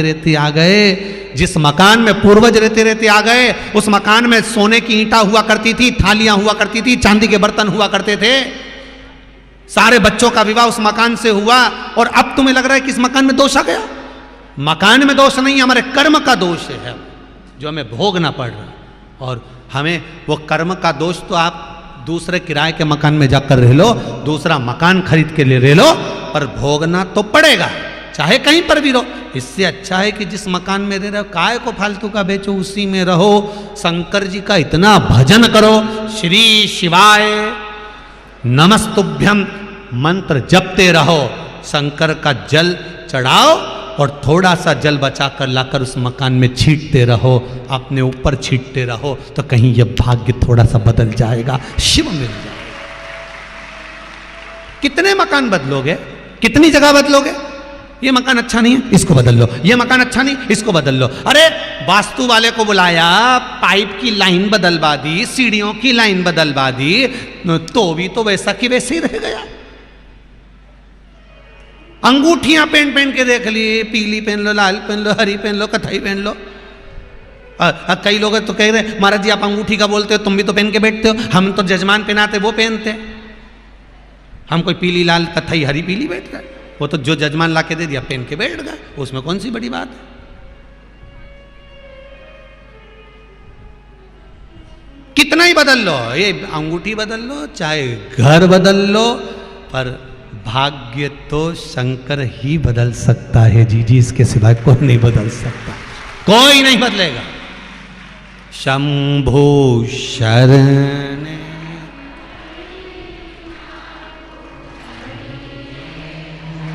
रहते आ गए, जिस मकान में पूर्वज रहते रहते आ गए, उस मकान में सोने की ईंटा हुआ करती थी, थालियां हुआ करती थी, चांदी के बर्तन हुआ करते थे, सारे बच्चों का विवाह उस मकान से हुआ। और अब तुम्हें लग रहा है कि इस मकान में दोष आ गया? मकान में दोष नहीं, हमारे कर्म का दोष है जो हमें भोगना पड़ रहा है। और हमें वो कर्म का दोष तो आप दूसरे किराए के मकान में जाकर रह लो, दूसरा मकान खरीद के ले रह लो, पर भोगना तो पड़ेगा, चाहे कहीं पर भी रहो। इससे अच्छा है कि जिस मकान में रह रहे हो काय को फालतू का बेचो, उसी में रहो, शंकर जी का इतना भजन करो, श्री शिवाय नमस्तुभ्यम मंत्र जपते रहो, शंकर का जल चढ़ाओ और थोड़ा सा जल बचाकर लाकर उस मकान में छींटते रहो, अपने ऊपर छींटते रहो, तो कहीं यह भाग्य थोड़ा सा बदल जाएगा, शिव मिल जाएगा। कितने मकान बदलोगे, कितनी जगह बदलोगे? ये मकान अच्छा नहीं है, इसको बदल लो, ये मकान अच्छा नहीं, इसको बदल लो। अरे वास्तु वाले को बुलाया, पाइप की लाइन बदलवा दी, सीढ़ियों की लाइन बदलवा दी, तो भी तो वैसा कि वैसे ही रह गया। अंगूठियां पहन पहन के देख ली, पीली पहन लो, लाल पहन लो, हरी पहन लो, कथई पहन लो। कई लोग तो कह रहे महाराज जी आप अंगूठी का बोलते हो, तुम भी तो पहन के बैठते हो, हम तो जजमान पहनाते वो पहनते, हम कोई पीली लाल कथई हरी पीली बैठ गए, वो तो जो जजमान ला के दे दिया पहन के बैठ गए, उसमें कौन सी बड़ी बात है? कितना ही बदल लो, ये अंगूठी बदल लो, चाहे घर बदल लो, पर भाग्य तो शंकर ही बदल सकता है जी, इसके सिवाय कोई नहीं बदल सकता, कोई नहीं बदलेगा। शंभो शरण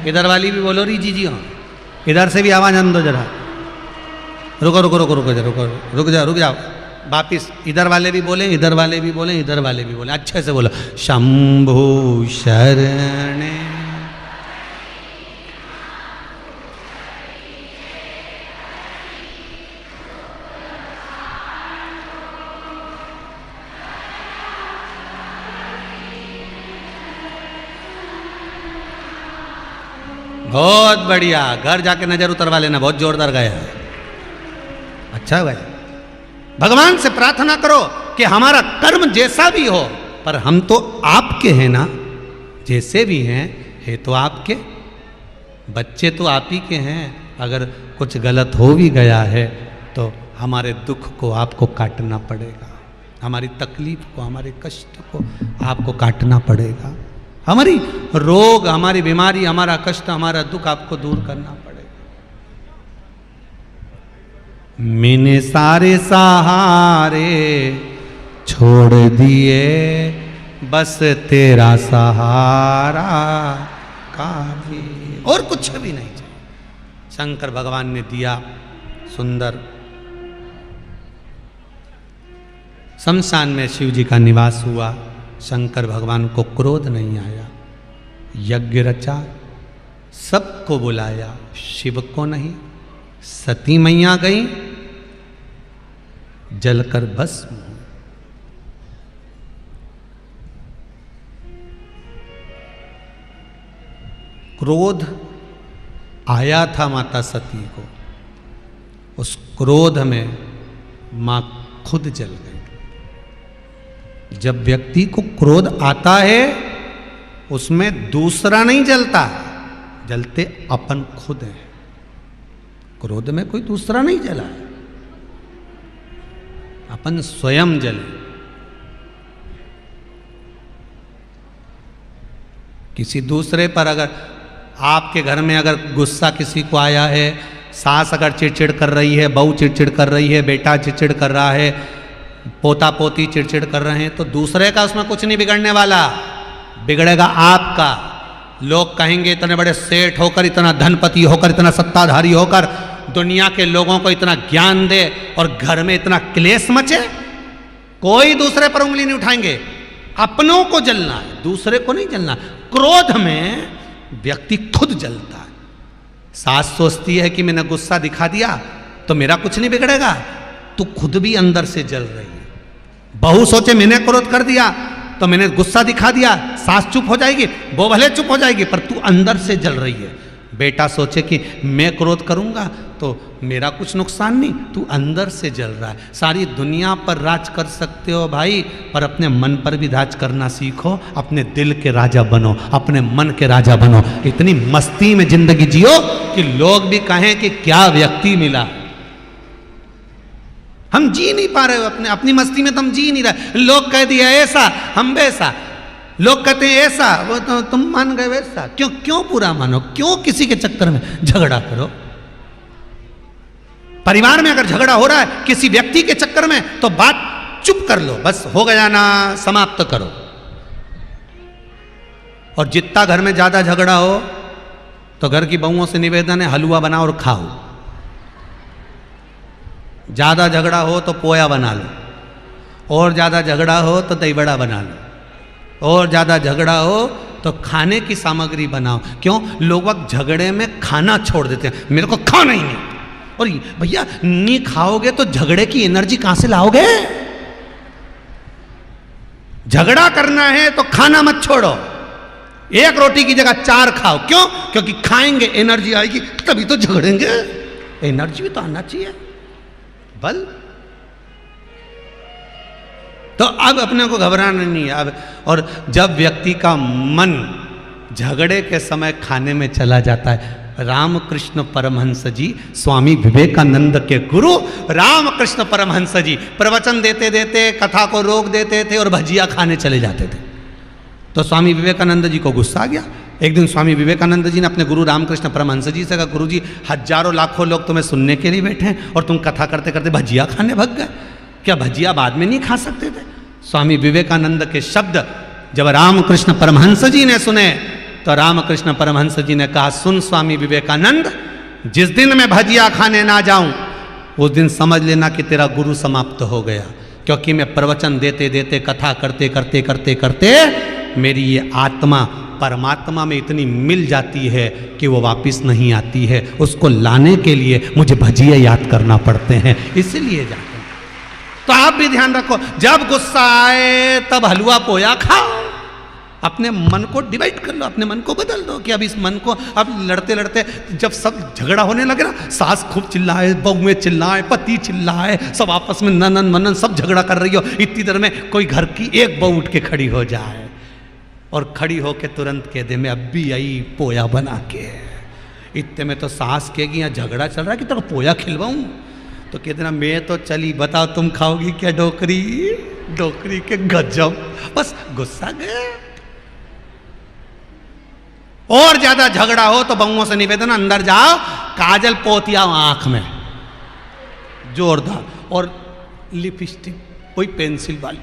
इधर वाली भी बोलो री जी हाँ, इधर से भी आवाज आने दो जरा, रुको रुको रुको रुको रुको रुक जाओ वापिस, इधर वाले भी बोले, इधर वाले भी बोले, इधर वाले भी बोले, अच्छे से बोलो, शंभो शरण बहुत बढ़िया, घर जाके नजर उतरवा लेना, बहुत जोरदार गाया है, अच्छा भाई। भगवान से प्रार्थना करो कि हमारा कर्म जैसा भी हो, पर हम तो आपके हैं ना, जैसे भी हैं है तो आपके, बच्चे तो आप ही के हैं, अगर कुछ गलत हो भी गया है तो हमारे दुख को आपको काटना पड़ेगा, हमारी तकलीफ को, हमारे कष्ट को आपको काटना पड़ेगा, हमारी रोग, हमारी बीमारी, हमारा कष्ट, हमारा दुख आपको दूर करना पड़ेगा। मैंने सारे सहारे छोड़ दिए, बस तेरा सहारा काफी, और कुछ भी नहीं चाहिए। शंकर भगवान ने दिया सुंदर। शमशान में शिव जी का निवास हुआ, शंकर भगवान को क्रोध नहीं आया, यज्ञ रचा, सबको बुलाया, शिव को नहीं। सती मैया गई, जलकर भस्म। क्रोध आया था माता सती को, उस क्रोध में मां खुद जल गई। जब व्यक्ति को क्रोध आता है उसमें दूसरा नहीं जलता, जलते अपन खुद है, क्रोध में कोई दूसरा नहीं जला है, अपन स्वयं जले। किसी दूसरे पर अगर आपके घर में अगर गुस्सा किसी को आया है, सास अगर चिड़चिड़ कर रही है, बहू चिड़चिड़ कर रही है, बेटा चिड़चिड़ कर रहा है, पोता पोती चिड़चिड़ कर रहे हैं, तो दूसरे का उसमें कुछ नहीं बिगड़ने वाला, बिगड़ेगा आपका। लोग कहेंगे इतने बड़े सेठ होकर, इतना धनपति होकर, इतना सत्ताधारी होकर, दुनिया के लोगों को इतना ज्ञान दे और घर में इतना क्लेश मचे, कोई दूसरे पर उंगली नहीं उठाएंगे। अपनों को जलना है, दूसरे को नहीं जलना। क्रोध में व्यक्ति खुद जलता है। सास सोचती है कि मैंने गुस्सा दिखा दिया तो मेरा कुछ नहीं बिगड़ेगा, तो खुद भी अंदर से जल रही है। बहू सोचे मैंने क्रोध कर दिया तो मैंने गुस्सा दिखा दिया, सास चुप हो जाएगी, वो भले चुप हो जाएगी, पर तू अंदर से जल रही है। बेटा सोचे कि मैं क्रोध करूंगा तो मेरा कुछ नुकसान नहीं, तू अंदर से जल रहा है। सारी दुनिया पर राज कर सकते हो भाई, पर अपने मन पर भी राज करना सीखो। अपने दिल के राजा बनो, अपने मन के राजा बनो। इतनी मस्ती में जिंदगी जियो कि लोग भी कहें कि क्या व्यक्ति मिला। हम जी नहीं पा रहे हो अपनी मस्ती में, तो हम जी नहीं रहे। लोग कह दिया ऐसा, हम वैसा, लोग कहते हैं ऐसा, वो तो तुम मान गए वैसा। क्यों बुरा मानो, क्यों किसी के चक्कर में झगड़ा करो। परिवार में अगर झगड़ा हो रहा है किसी व्यक्ति के चक्कर में, तो बात चुप कर लो, बस हो गया ना, समाप्त करो। और जितना घर में ज्यादा झगड़ा हो तो घर की बहुओं से निवेदन है, हलवा बनाओ और खाओ। ज्यादा झगड़ा हो तो पोया बना लो, और ज्यादा झगड़ा हो तो दही बड़ा बना लो, और ज्यादा झगड़ा हो तो खाने की सामग्री बनाओ। क्यों? लोग झगड़े में खाना छोड़ देते हैं, मेरे को खाना ही नहीं। और भैया नहीं खाओगे तो झगड़े की एनर्जी कहां से लाओगे? झगड़ा करना है तो खाना मत छोड़ो, एक रोटी की जगह 4 खाओ। क्यों? क्योंकि खाएंगे एनर्जी आएगी, तभी तो झगड़ेंगे। एनर्जी भी तो आना चाहिए, बल। तो अब अपने को घबराना नहीं है अब। और जब व्यक्ति का मन झगड़े के समय खाने में चला जाता है, रामकृष्ण परमहंस जी, स्वामी विवेकानंद के गुरु रामकृष्ण परमहंस जी प्रवचन देते देते कथा को रोक देते थे और भजिया खाने चले जाते थे। तो स्वामी विवेकानंद जी को गुस्सा आ गया। एक दिन स्वामी विवेकानंद जी ने अपने गुरु रामकृष्ण परमहंस जी से कहा, गुरु जी हजारों लाखों लोग तुम्हें सुनने के लिए बैठे हैं और तुम कथा करते करते भजिया खाने भग गए, क्या भजिया बाद में नहीं खा सकते थे? स्वामी विवेकानंद के शब्द जब रामकृष्ण परमहंस जी ने सुने तो रामकृष्ण परमहंस जी ने कहा, सुन स्वामी विवेकानंद, जिस दिन मैं भजिया खाने ना जाऊं उस दिन समझ लेना कि तेरा गुरु समाप्त हो गया। क्योंकि मैं प्रवचन देते देते कथा करते करते करते करते मेरी ये आत्मा परमात्मा में इतनी मिल जाती है कि वो वापस नहीं आती है। उसको लाने के लिए मुझे भजिया याद करना पड़ते हैं, इसलिए जाते हैं। तो आप भी ध्यान रखो, जब गुस्सा आए तब हलवा पोया खाओ। अपने मन को डिवाइड कर लो, अपने मन को बदल दो कि अब इस मन को, अब लड़ते लड़ते जब सब झगड़ा होने लगे ना, सास खूब चिल्लाए, बहुएं चिल्लाए, पति चिल्लाए, सब आपस में ननन मनन सब झगड़ा कर रही हो, इतनी देर में कोई घर की एक बहू उठ के खड़ी हो जाए और खड़ी होके तुरंत कह दे मैं अब भी आई पोया बना के। इतने में तो सास कहेगी यहाँ झगड़ा चल रहा है कि तेरा पोया खिलवाऊं, तो कह देना मैं तो चली, बताओ तुम खाओगी क्या डोकरी? डोकरी के गजब, बस गुस्सा गया। और ज्यादा झगड़ा हो तो बहुओं से निवेदन, अंदर जाओ, काजल पोतिया आंख में जोरदार, और लिपस्टिक कोई पेंसिल वाली,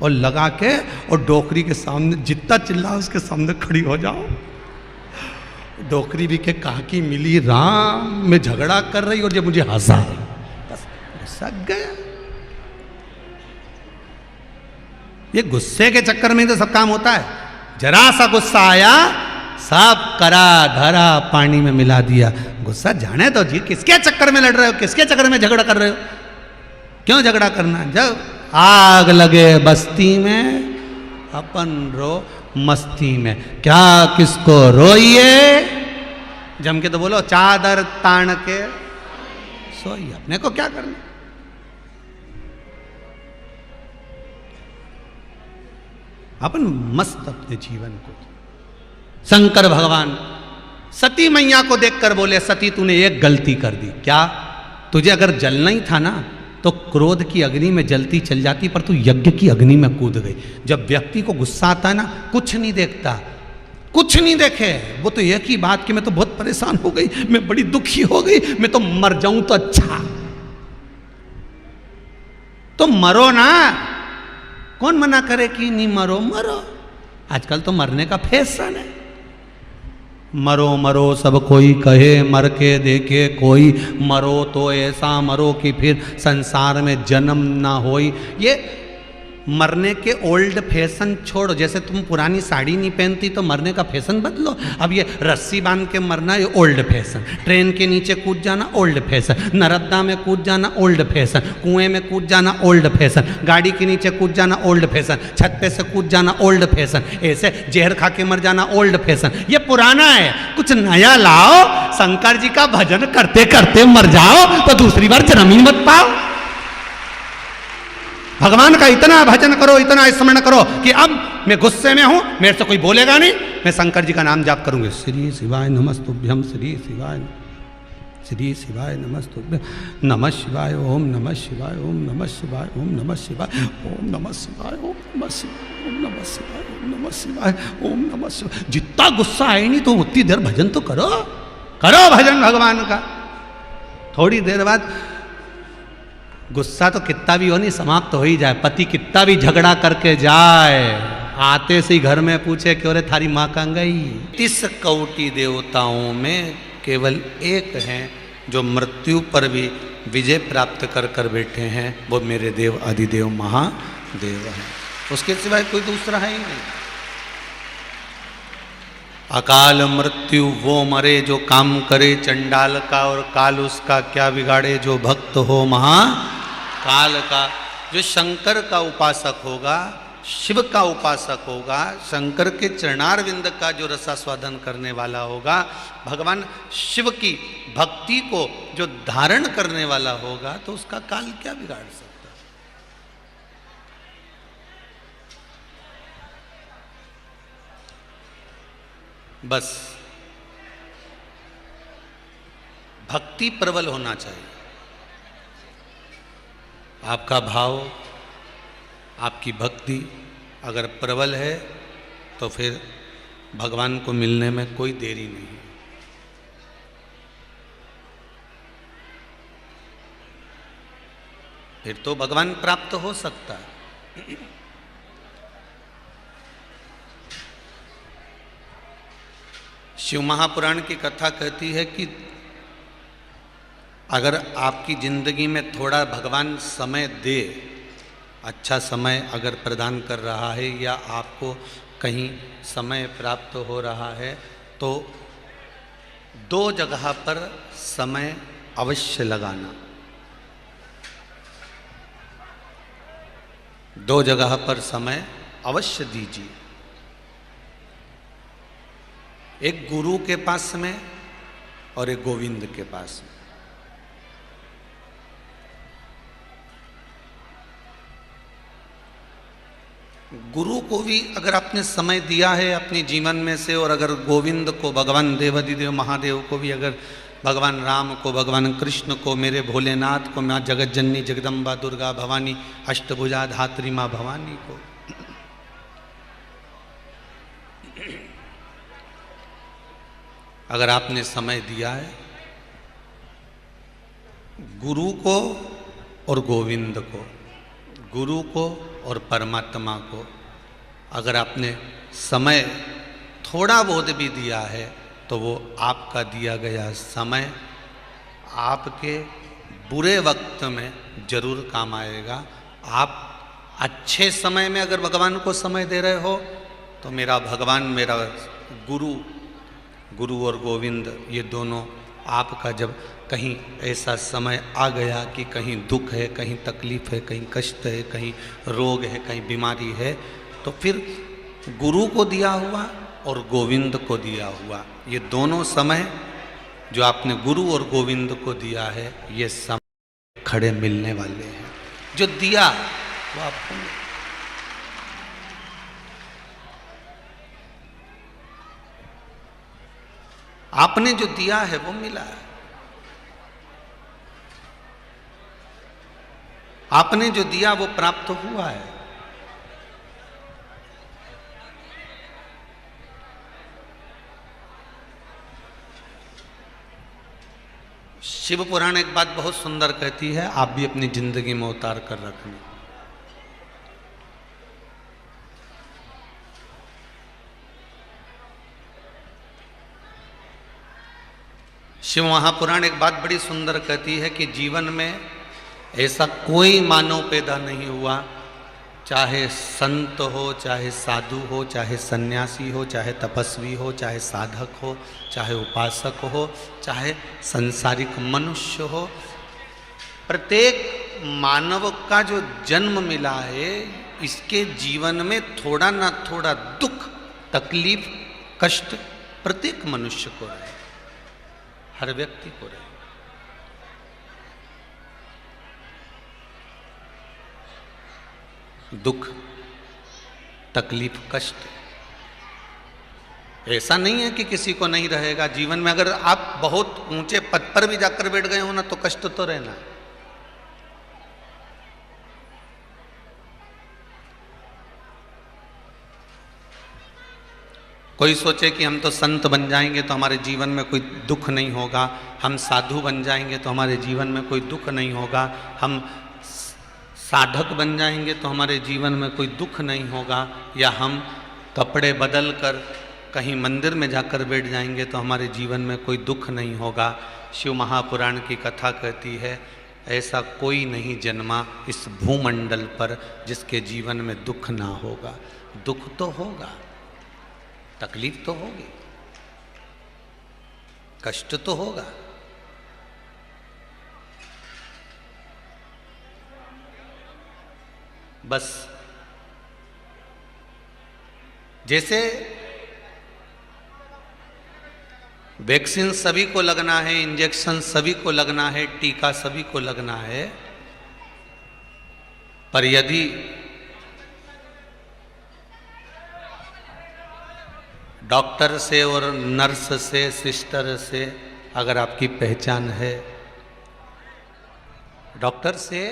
और लगा के और डोकरी के सामने जितना चिल्लाओ उसके सामने खड़ी हो जाओ। डोकरी भी के कहा कि मिली राम, मैं झगड़ा कर रही और जब मुझे हंसा, बस गुस्सा गया। ये गुस्से के चक्कर में तो सब काम होता है। जरा सा गुस्सा आया, सब करा धरा पानी में मिला दिया। गुस्सा जाने दो जी, किसके चक्कर में लड़ रहे हो, किसके चक्कर में झगड़ा कर रहे हो? क्यों झगड़ा करना है? जब आग लगे बस्ती में अपन रो मस्ती में, क्या किसको रोइए, जम के तो बोलो चादर तान के सोइए, अपने को क्या करना। अपन मस्त अपने जीवन को। शंकर भगवान सती मैया को देखकर बोले, सती तूने एक गलती कर दी। क्या? तुझे अगर जलना ही था ना तो क्रोध की अग्नि में जलती चल जाती, पर तू यज्ञ की अग्नि में कूद गई। जब व्यक्ति को गुस्सा आता है ना, कुछ नहीं देखता, कुछ नहीं देखे, वो तो एक ही बात कि मैं तो बहुत परेशान हो गई, मैं बड़ी दुखी हो गई, मैं तो मर जाऊं तो अच्छा। तो मरो ना, कौन मना करे कि नहीं मरो? मरो। आजकल तो मरने का फैशन है। मरो मरो सब कोई कहे, मर के देखे कोई, मरो तो ऐसा मरो कि फिर संसार में जन्म ना होई। ये मरने के ओल्ड फैशन छोड़ो। जैसे तुम पुरानी साड़ी नहीं पहनती तो मरने का फैशन बदलो। अब ये रस्सी बांध के मरना ये ओल्ड फैशन, ट्रेन के नीचे कूद जाना ओल्ड फैशन, नर्मदा में कूद जाना ओल्ड फैशन, कुएं में कूद जाना ओल्ड फैशन, गाड़ी के नीचे कूद जाना ओल्ड फैशन, छत पे से कूद जाना ओल्ड फैशन, ऐसे जहर खा के मर जाना ओल्ड फैशन। ये पुराना है, कुछ नया लाओ। शंकर जी का भजन करते करते मर जाओ तो दूसरी बार जन्म ही मत पाओ। भगवान का इतना भजन करो, इतना स्मरण करो कि अब मैं गुस्से में हूं, मेरे से कोई बोलेगा नहीं, मैं शंकर जी का नाम जाप करूंगी। श्री शिवाय नमस्तुभ्यम, श्री शिवाय नमस्तुभ्यम, नमः शिवाय, ओम नमः शिवाय, ओम नमः शिवाय, ओम नमः शिवाय, ओम नमः शिवाय, ओम नमः शिवाय, ओम नमः शिवाय, ओम नमः शिवाय, ओम नमः शिवाय। जितना गुस्सा आए नहीं तो उतनी देर भजन तो करो, करो भजन भगवान का। थोड़ी देर बाद गुस्सा तो कितना भी हो नहीं समाप्त हो ही जाए। पति कितना भी झगड़ा करके जाए, आते से ही घर में पूछे कि अरे थारी माँ कहाँ गई। 30 कोटि देवताओं में केवल एक हैं जो मृत्यु पर भी विजय प्राप्त कर कर बैठे हैं, वो मेरे देव आदिदेव महादेव हैं। उसके सिवाय कोई दूसरा है ही नहीं। अकाल मृत्यु वो मरे जो काम करे चंडाल का, और काल उसका क्या बिगाड़े जो भक्त हो महाकाल का। जो शंकर का उपासक होगा, शिव का उपासक होगा, शंकर के चरणारविंद का जो रसास्वादन करने वाला होगा, भगवान शिव की भक्ति को जो धारण करने वाला होगा, तो उसका काल क्या बिगाड़ सकता। बस भक्ति प्रबल होना चाहिए। आपका भाव, आपकी भक्ति अगर प्रबल है तो फिर भगवान को मिलने में कोई देरी नहीं। फिर तो भगवान प्राप्त हो सकता है। शिव महापुराण की कथा कहती है कि अगर आपकी जिंदगी में थोड़ा भगवान समय दे, अच्छा समय अगर प्रदान कर रहा है या आपको कहीं समय प्राप्त हो रहा है, तो 2 जगह पर समय अवश्य लगाना। 2 जगह पर समय अवश्य दीजिए। एक गुरु के पास में और एक गोविंद के पास में। गुरु को भी अगर आपने समय दिया है अपने जीवन में से, और अगर गोविंद को, भगवान देवादिदेव महादेव को भी, अगर भगवान राम को, भगवान कृष्ण को, मेरे भोलेनाथ को, माँ जगत जननी जगदम्बा दुर्गा भवानी अष्टभुजा धात्री माँ भवानी को, अगर आपने समय दिया है, गुरु को और गोविंद को, गुरु को और परमात्मा को अगर आपने समय थोड़ा बहुत भी दिया है, तो वो आपका दिया गया समय आपके बुरे वक्त में जरूर काम आएगा। आप अच्छे समय में अगर भगवान को समय दे रहे हो, तो मेरा भगवान, मेरा गुरु और गोविंद, ये दोनों आपका जब कहीं ऐसा समय आ गया कि कहीं दुख है, कहीं तकलीफ है, कहीं कष्ट है, कहीं रोग है, कहीं बीमारी है, तो फिर गुरु को दिया हुआ और गोविंद को दिया हुआ, ये दोनों समय जो आपने गुरु और गोविंद को दिया है, ये समय खड़े मिलने वाले हैं। जो दिया वो आपको, आपने जो दिया है वो मिला है। आपने जो दिया वो प्राप्त हुआ है। शिव पुराण एक बात बहुत सुंदर कहती है, आप भी अपनी जिंदगी में उतार कर रखना। शिव महापुराण एक बात बड़ी सुंदर कहती है कि जीवन में ऐसा कोई मानव पैदा नहीं हुआ चाहे संत हो, चाहे साधु हो, चाहे सन्यासी हो, चाहे तपस्वी हो, चाहे साधक हो, चाहे उपासक हो, चाहे संसारिक मनुष्य हो, प्रत्येक मानव का जो जन्म मिला है इसके जीवन में थोड़ा ना थोड़ा दुख, तकलीफ, कष्ट प्रत्येक मनुष्य को रहे, हर व्यक्ति को रहे। दुख, तकलीफ, कष्ट, ऐसा नहीं है कि किसी को नहीं रहेगा जीवन में। अगर आप बहुत ऊंचे पद पर भी जाकर बैठ गए हो ना तो कष्ट तो रहना है। कोई सोचे कि हम तो संत बन जाएंगे तो हमारे जीवन में कोई दुख नहीं होगा, हम साधु बन जाएंगे तो हमारे जीवन में कोई दुख नहीं होगा, हम साधक बन जाएंगे तो हमारे जीवन में कोई दुख नहीं होगा, या हम कपड़े बदल कर कहीं मंदिर में जाकर बैठ जाएंगे तो हमारे जीवन में कोई दुख नहीं होगा। शिव महापुराण की कथा कहती है ऐसा कोई नहीं जन्मा इस भूमंडल पर जिसके जीवन में दुख ना होगा। दुख तो होगा, तकलीफ तो होगी, कष्ट तो होगा। बस जैसे वैक्सीन सभी को लगना है, इंजेक्शन सभी को लगना है, टीका सभी को लगना है, पर यदि डॉक्टर से और नर्स से, सिस्टर से अगर आपकी पहचान है, डॉक्टर से,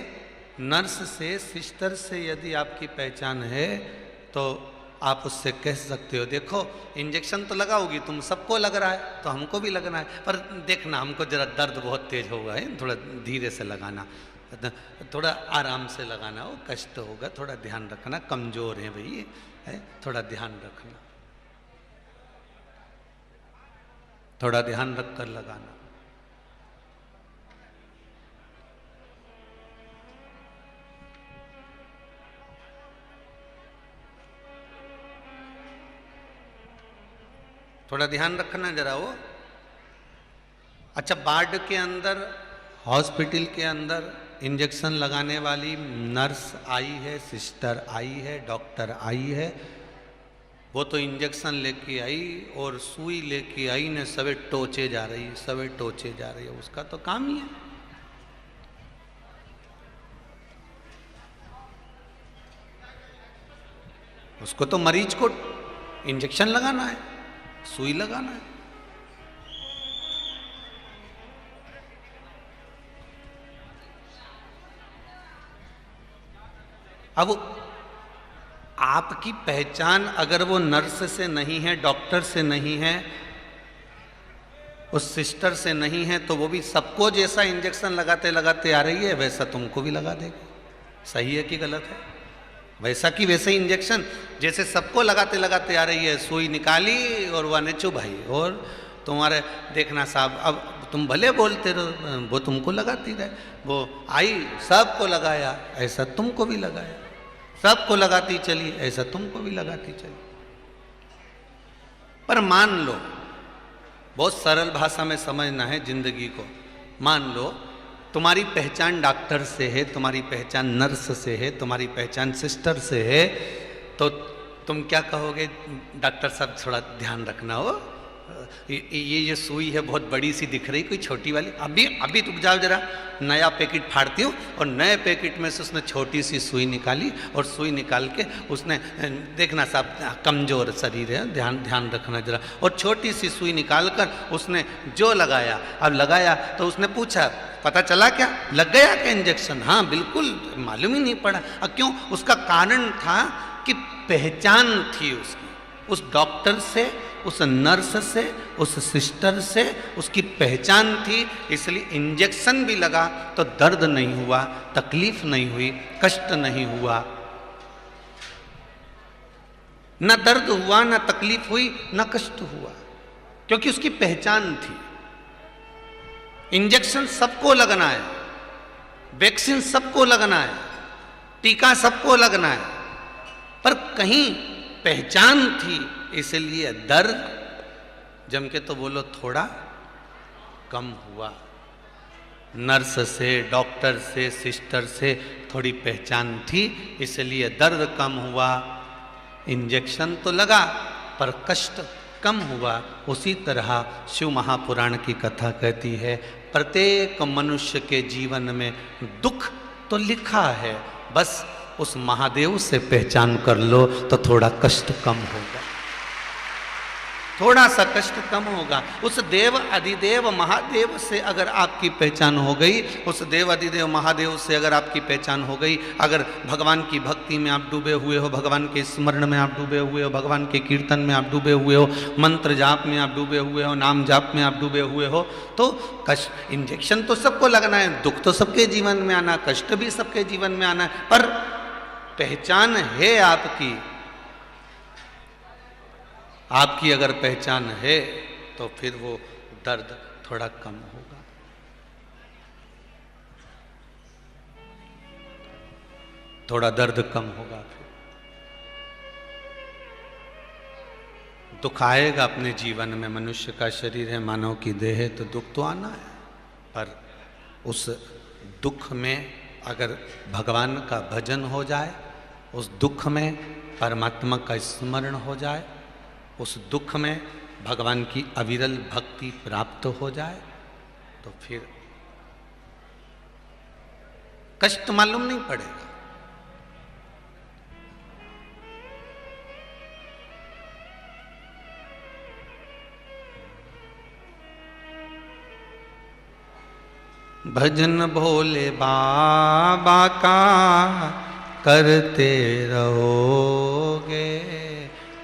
नर्स से, सिस्टर से यदि आपकी पहचान है तो आप उससे कह सकते हो देखो इंजेक्शन तो लगाओगी तुम, सबको लग रहा है तो हमको भी लगना है, पर देखना हमको जरा दर्द बहुत तेज होगा है, थोड़ा धीरे से लगाना, थोड़ा आराम से लगाना, वो कष्ट होगा, थोड़ा ध्यान रखना, कमजोर है भाई है, थोड़ा ध्यान रखना, थोड़ा ध्यान रख कर लगाना। थोड़ा ध्यान रखना जरा वो। अच्छा, वार्ड के अंदर, हॉस्पिटल के अंदर इंजेक्शन लगाने वाली नर्स आई है, सिस्टर आई है, डॉक्टर आई है, वो तो इंजेक्शन लेके आई और सुई लेके आई ने सबे टोचे जा रही है, सबे टोचे जा रही है, उसका तो काम ही है। उसको तो मरीज को इंजेक्शन लगाना है, सुई लगाना है। अब आपकी पहचान अगर वो नर्स से नहीं है, डॉक्टर से नहीं है, उस सिस्टर से नहीं है, तो वो भी सबको जैसा इंजेक्शन लगाते लगाते आ रही है वैसा तुमको भी लगा देगी। सही है कि गलत है? वैसा कि वैसे ही इंजेक्शन जैसे सबको लगाते लगाते आ रही है, सुई निकाली और वह ने चुभाई, और तुम्हारे देखना साहब, अब तुम भले बोलते रहो, वो तुमको लगाती रहे, वो आई सबको लगाया, ऐसा तुमको भी लगाया, सबको लगाती चली, ऐसा तुमको भी लगाती चली। पर मान लो, बहुत सरल भाषा में समझना है जिंदगी को, मान लो तुम्हारी पहचान डॉक्टर से है, तुम्हारी पहचान नर्स से है, तुम्हारी पहचान सिस्टर से है, तो तुम क्या कहोगे? डॉक्टर साहब थोड़ा ध्यान रखना हो, ये सुई है बहुत बड़ी सी दिख रही, कोई छोटी वाली, अभी रुक जाओ जरा, नया पैकेट फाड़ती हूँ, और नए पैकेट में से उसने छोटी सी सुई निकाली, और सुई निकाल के उसने, देखना साहब कमज़ोर शरीर है, ध्यान रखना जरा, और छोटी सी सुई निकाल कर उसने जो लगाया, अब लगाया तो उसने पूछा पता चला क्या, लग गया क्या इंजेक्शन? हाँ बिल्कुल, मालूम ही नहीं पड़ा। क्यों? उसका कारण था कि पहचान थी उसकी, उस डॉक्टर से, उस नर्स से, उस सिस्टर से उसकी पहचान थी, इसलिए इंजेक्शन भी लगा तो दर्द नहीं हुआ, तकलीफ नहीं हुई, कष्ट नहीं हुआ, न दर्द हुआ, न तकलीफ हुई, न कष्ट हुआ, क्योंकि उसकी पहचान थी। इंजेक्शन सबको लगना है, वैक्सीन सबको लगना है, टीका सबको लगना है, पर कहीं पहचान थी, इसलिए दर्द जम के तो बोलो थोड़ा कम हुआ। नर्स से, डॉक्टर से, सिस्टर से थोड़ी पहचान थी, इसलिए दर्द कम हुआ। इंजेक्शन तो लगा पर कष्ट कम हुआ। उसी तरह शिव महापुराण की कथा कहती है, प्रत्येक मनुष्य के जीवन में दुख तो लिखा है, बस उस महादेव से पहचान कर लो तो थोड़ा कष्ट कम होगा, थोड़ा सा कष्ट कम होगा। उस देव अधिदेव महादेव से अगर आपकी पहचान हो गई, उस देव अधिदेव महादेव से अगर आपकी पहचान हो गई, अगर भगवान की भक्ति में आप डूबे हुए हो, भगवान के स्मरण में आप डूबे हुए हो, भगवान के कीर्तन में आप डूबे हुए हो, मंत्र जाप में आप डूबे हुए हो, नाम जाप में आप डूबे हुए हो, तो कष्ट, इंजेक्शन तो सबको लगना है, दुख तो सबके जीवन में आना, कष्ट भी सबके जीवन में आना है, पर पहचान है आपकी। आपकी अगर पहचान है तो फिर वो दर्द थोड़ा कम होगा। थोड़ा दर्द कम होगा। फिर दुख आएगा अपने जीवन में, मनुष्य का शरीर है, मानव की देह है, तो दुख तो आना है, पर उस दुख में अगर भगवान का भजन हो जाए, उस दुख में परमात्मा का स्मरण हो जाए, उस दुख में भगवान की अविरल भक्ति प्राप्त हो जाए, तो फिर कष्ट मालूम नहीं पड़ेगा। भजन भोले बाबा का करते रहोगे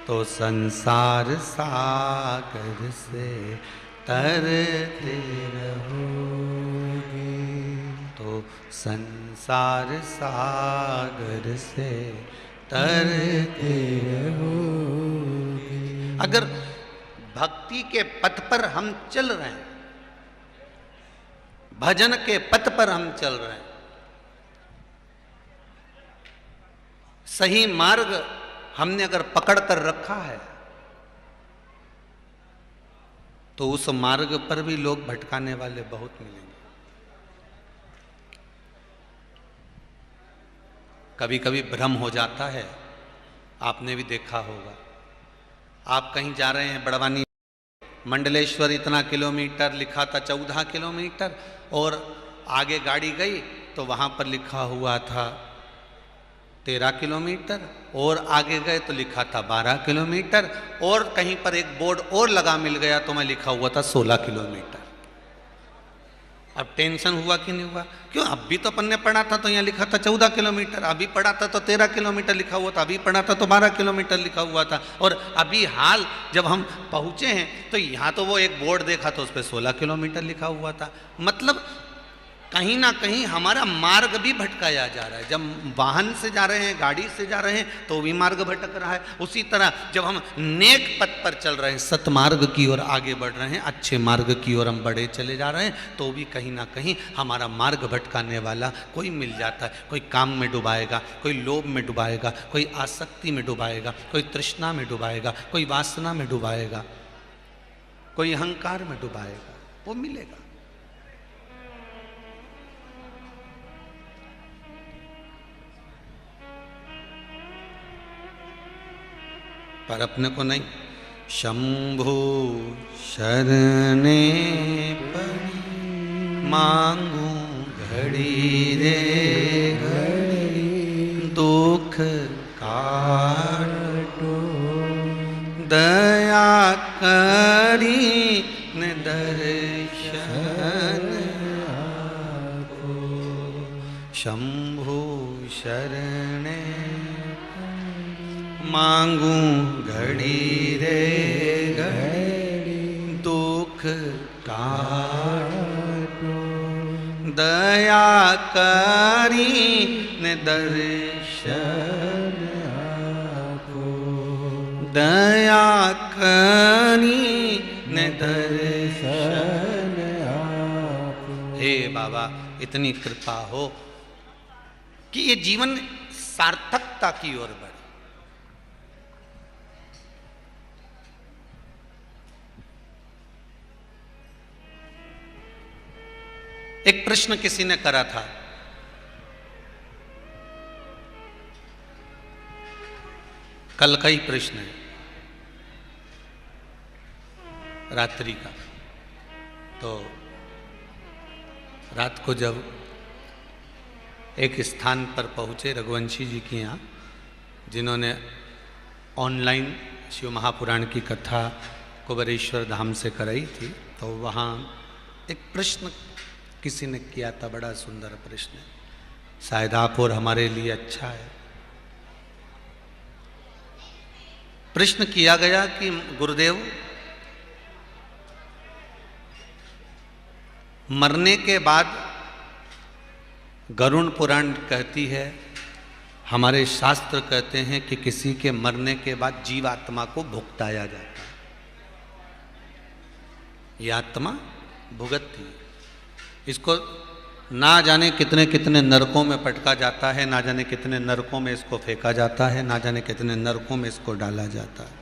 तो संसार सागर से तरते रहोगे, तो संसार सागर से तरते रहोगे। अगर भक्ति के पथ पर हम चल रहे हैं, भजन के पथ पर हम चल रहे हैं, सही मार्ग हमने अगर पकड़ कर रखा है, तो उस मार्ग पर भी लोग भटकाने वाले बहुत मिलेंगे। कभी कभी भ्रम हो जाता है, आपने भी देखा होगा। आप कहीं जा रहे हैं, बड़वानी मंडलेश्वर इतना किलोमीटर लिखा था, 14 किलोमीटर, और आगे गाड़ी गई तो वहां पर लिखा हुआ था 13 किलोमीटर, और आगे गए तो लिखा था 12 किलोमीटर, और कहीं पर एक बोर्ड और लगा मिल गया तो मैं लिखा हुआ था 16 किलोमीटर। अब टेंशन हुआ कि नहीं हुआ? क्यों, अब भी तो अपन ने पढ़ा था तो यहाँ लिखा था 14 किलोमीटर, अभी पढ़ा था तो 13 किलोमीटर लिखा हुआ था, अभी पढ़ा था तो 12 किलोमीटर लिखा हुआ था, और अभी हाल जब हम पहुँचे हैं तो यहाँ तो वो एक बोर्ड देखा तो उस पर 16 किलोमीटर लिखा हुआ था। मतलब कहीं ना कहीं हमारा मार्ग भी भटकाया जा रहा है। जब वाहन से जा रहे हैं, गाड़ी से जा रहे हैं, तो भी मार्ग भटक रहा है। उसी तरह जब हम नेक पथ पर चल रहे हैं, सतमार्ग की ओर आगे बढ़ रहे हैं, अच्छे मार्ग की ओर हम बढ़े चले जा रहे हैं, तो भी कहीं ना कहीं हमारा मार्ग भटकाने वाला कोई मिल जाता है। कोई काम में डुबाएगा, कोई लोभ में डुबाएगा, कोई आसक्ति में डुबाएगा, कोई तृष्णा में डुबाएगा, कोई वासना में डुबाएगा, कोई अहंकार में डुबाएगा, वो मिलेगा। पर अपने को नहीं। शंभु शरणे पड़ी मांगू घड़ी रे घड़ी, दुख काटो दया करी न दर्शन आपो। शंभु शरणे मांगू घड़ी रे घड़ी, दुख काटो दया करी न दर्शन आपो। दया करी न दर्शन आपो। हे बाबा, इतनी कृपा हो कि ये जीवन सार्थकता की ओर बढ़े। एक प्रश्न किसी ने करा था, कल का ही प्रश्न है, रात्रि का। तो रात को जब एक स्थान पर पहुंचे रघुवंशी जी के यहाँ, जिन्होंने ऑनलाइन शिव महापुराण की कथा कुबेरेश्वर धाम से कराई थी, तो वहाँ एक प्रश्न किसी ने किया था, बड़ा सुंदर प्रश्न, शायद आप और हमारे लिए अच्छा है। प्रश्न किया गया कि गुरुदेव, मरने के बाद गरुड़ पुराण कहती है, हमारे शास्त्र कहते हैं कि किसी के मरने के बाद जीवात्मा को भुगताया जाता है। ये आत्मा भुगतती है, इसको ना जाने कितने कितने नरकों में पटका जाता है, ना जाने कितने नरकों में इसको फेंका जाता है, ना जाने कितने नरकों में इसको डाला जाता है।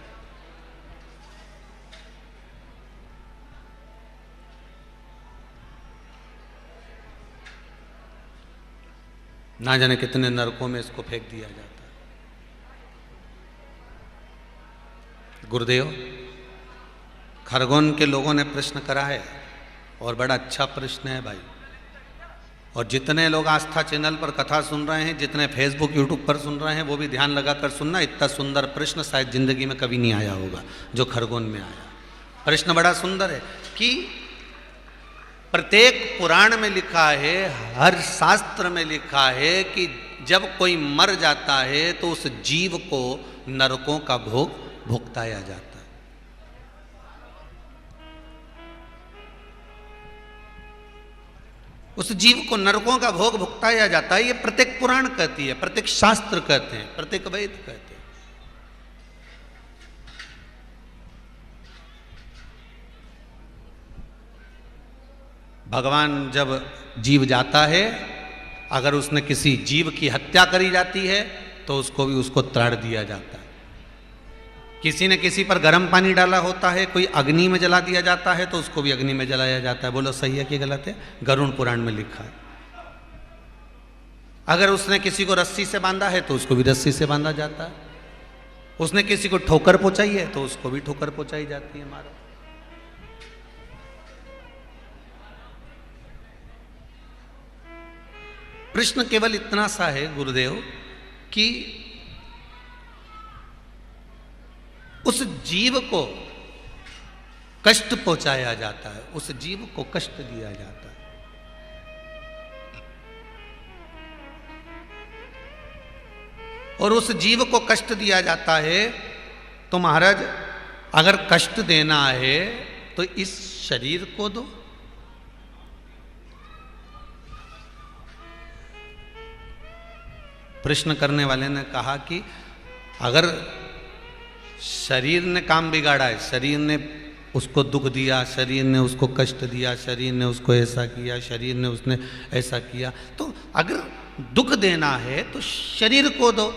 ना जाने कितने नरकों में इसको फेंक दिया जाता है। गुरुदेव, खरगोन के लोगों ने प्रश्न करा है और बड़ा अच्छा प्रश्न है भाई। और जितने लोग आस्था चैनल पर कथा सुन रहे हैं, जितने फेसबुक यूट्यूब पर सुन रहे हैं, वो भी ध्यान लगाकर सुनना। इतना सुंदर प्रश्न शायद जिंदगी में कभी नहीं आया होगा जो खरगोन में आया। प्रश्न बड़ा सुंदर है कि प्रत्येक पुराण में लिखा है, हर शास्त्र में लिखा है कि जब कोई मर जाता है तो उस जीव को नरकों का भोग भुगताया जाता है। उस जीव को नरकों का भोग भुगताया जाता है। ये प्रत्येक पुराण कहती है, प्रत्येक शास्त्र कहते हैं, प्रत्येक वेद कहते हैं। भगवान जब जीव जाता है, अगर उसने किसी जीव की हत्या करी जाती है तो उसको भी उसको ताड़ दिया जाता है। किसी ने किसी पर गर्म पानी डाला होता है, कोई अग्नि में जला दिया जाता है तो उसको भी अग्नि में जलाया जाता है। बोलो सही है कि गलत है? गरुड़ पुराण में लिखा है। अगर उसने किसी को रस्सी से बांधा है तो उसको भी रस्सी से बांधा जाता है। उसने किसी को ठोकर पहुंचाई है तो उसको भी ठोकर पहुंचाई जाती है। मारो। प्रश्न केवल इतना सा है गुरुदेव कि उस जीव को कष्ट पहुंचाया जाता है, उस जीव को कष्ट दिया जाता है। और उस जीव को कष्ट दिया जाता है तो महाराज, अगर कष्ट देना है तो इस शरीर को दो। प्रश्न करने वाले ने कहा कि अगर शरीर ने काम बिगाड़ा है, शरीर ने उसको दुख दिया, शरीर ने उसको कष्ट दिया, शरीर ने उसको ऐसा किया, शरीर ने उसने ऐसा किया, तो अगर दुख देना है तो शरीर को दो।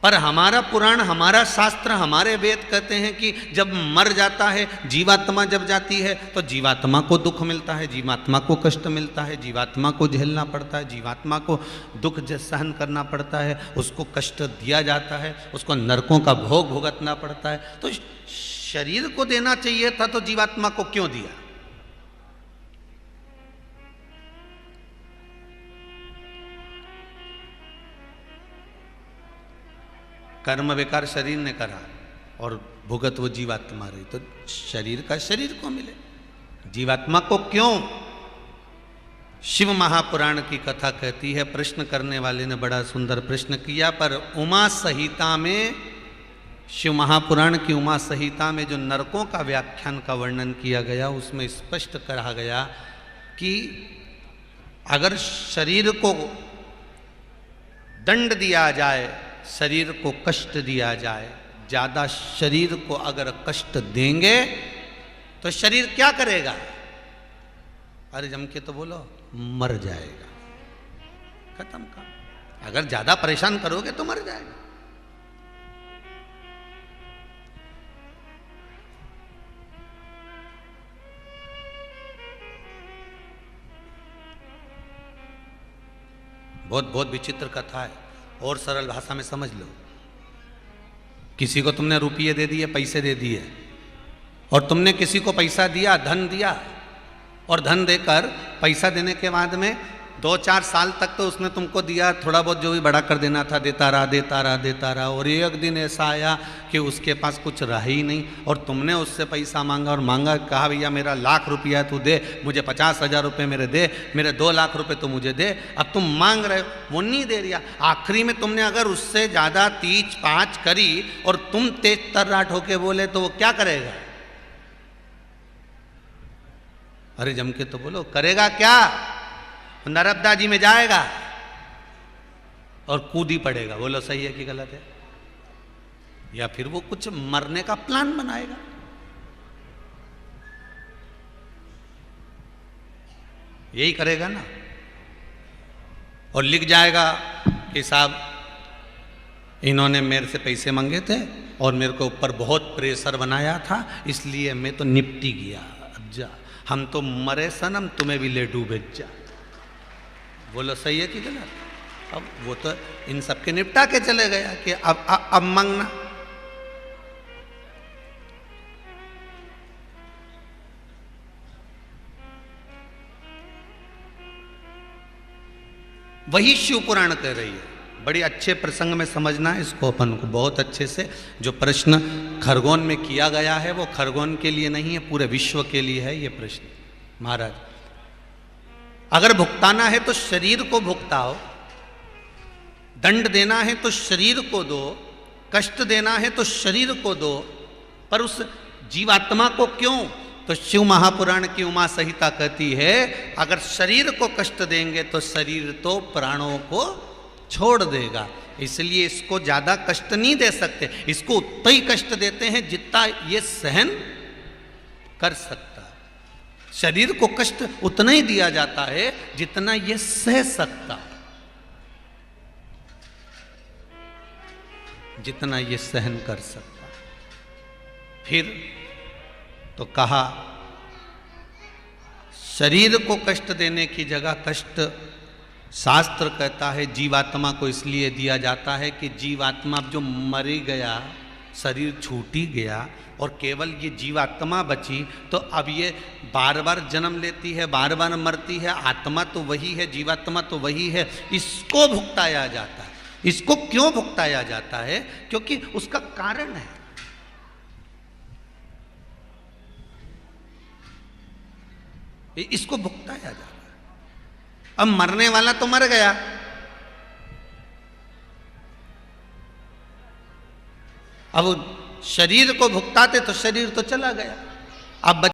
पर हमारा पुराण, हमारा शास्त्र, हमारे वेद कहते हैं कि जब मर जाता है, जीवात्मा जब जाती है तो जीवात्मा को दुख मिलता है, जीवात्मा को कष्ट मिलता है, जीवात्मा को झेलना पड़ता है, जीवात्मा को दुख सहन करना पड़ता है, उसको कष्ट दिया जाता है, उसको नरकों का भोग भुगतना पड़ता है। तो शरीर को देना चाहिए था तो जीवात्मा को क्यों दिया? कर्म बेकार शरीर ने करा और भुगत वो जीवात्मा रही, तो शरीर का शरीर को मिले, जीवात्मा को क्यों? शिव महापुराण की कथा कहती है, प्रश्न करने वाले ने बड़ा सुंदर प्रश्न किया, पर उमा संहिता में, शिव महापुराण की उमा संहिता में जो नरकों का व्याख्यान का वर्णन किया गया, उसमें स्पष्ट कहा गया कि अगर शरीर को दंड दिया जाए, शरीर को कष्ट दिया जाए, ज्यादा शरीर को अगर कष्ट देंगे तो शरीर क्या करेगा? अरे जम के तो बोलो, मर जाएगा, खत्म काम। अगर ज्यादा परेशान करोगे तो मर जाएगा। बहुत बहुत विचित्र कथा है, और सरल भाषा में समझ लो। किसी को तुमने रुपये दे दिए, पैसे दे दिए, और तुमने किसी को पैसा दिया, धन दिया, और धन देकर पैसा देने के बाद में 2-4 साल तक तो उसने तुमको दिया, थोड़ा बहुत जो भी बड़ा कर देना था देता रहा देता रहा देता रहा, और एक दिन ऐसा आया कि उसके पास कुछ रहा ही नहीं, और तुमने उससे पैसा मांगा, और मांगा, कहा भैया मेरा 1,00,000 रुपया है, तू दे मुझे, 50,000 रुपये मेरे दे, मेरे 2,00,000 रुपये तू मुझे दे। अब तुम मांग रहे हो, वो नहीं दे रिया। आखिरी में तुमने अगर उससे ज़्यादा 3-5 करी और तुम तेज तर्राट होके बोले तो वो क्या करेगा? अरे जम के तो बोलो, करेगा क्या? नर्मदा जी में जाएगा और कूद ही पड़ेगा। बोलो सही है कि गलत है? या फिर वो कुछ मरने का प्लान बनाएगा। यही करेगा ना, और लिख जाएगा कि साहब इन्होंने मेरे से पैसे मांगे थे और मेरे को ऊपर बहुत प्रेशर बनाया था, इसलिए मैं तो निपटी गया। अब जा, हम तो मरे सनम, तुम्हें भी ले डूबे जा। बोलो सही है कि गलत? अब वो तो इन सबके निपटा के चले गया कि अब मांगना। वही शिव पुराण कह रही है। बड़ी अच्छे प्रसंग में समझना है इसको अपन को बहुत अच्छे से। जो प्रश्न खरगोन में किया गया है वो खरगोन के लिए नहीं है, पूरे विश्व के लिए है ये प्रश्न। महाराज, अगर भुगताना है तो शरीर को भुगताओ, दंड देना है तो शरीर को दो, कष्ट देना है तो शरीर को दो, पर उस जीवात्मा को क्यों? तो शिव महापुराण की उमा संहिता कहती है, अगर शरीर को कष्ट देंगे तो शरीर तो प्राणों को छोड़ देगा, इसलिए इसको ज्यादा कष्ट नहीं दे सकते। इसको उतना ही कष्ट देते हैं जितना ये सहन कर सकता। शरीर को कष्ट उतना ही दिया जाता है जितना ये सह सकता, जितना ये सहन कर सकता। फिर तो कहा शरीर को कष्ट देने की जगह कष्ट शास्त्र कहता है जीवात्मा को इसलिए दिया जाता है कि जीवात्मा जो मर गया, शरीर छूट ही गया और केवल ये जीवात्मा बची, तो अब ये बार बार जन्म लेती है, बार बार मरती है। आत्मा तो वही है, जीवात्मा तो वही है, इसको भुगताया जाता है। इसको क्यों भुगताया जाता है? क्योंकि उसका कारण है। इसको भुगताया जाता है। अब मरने वाला तो मर गया, अब शरीर को भुगताते तो शरीर तो चला गया। अब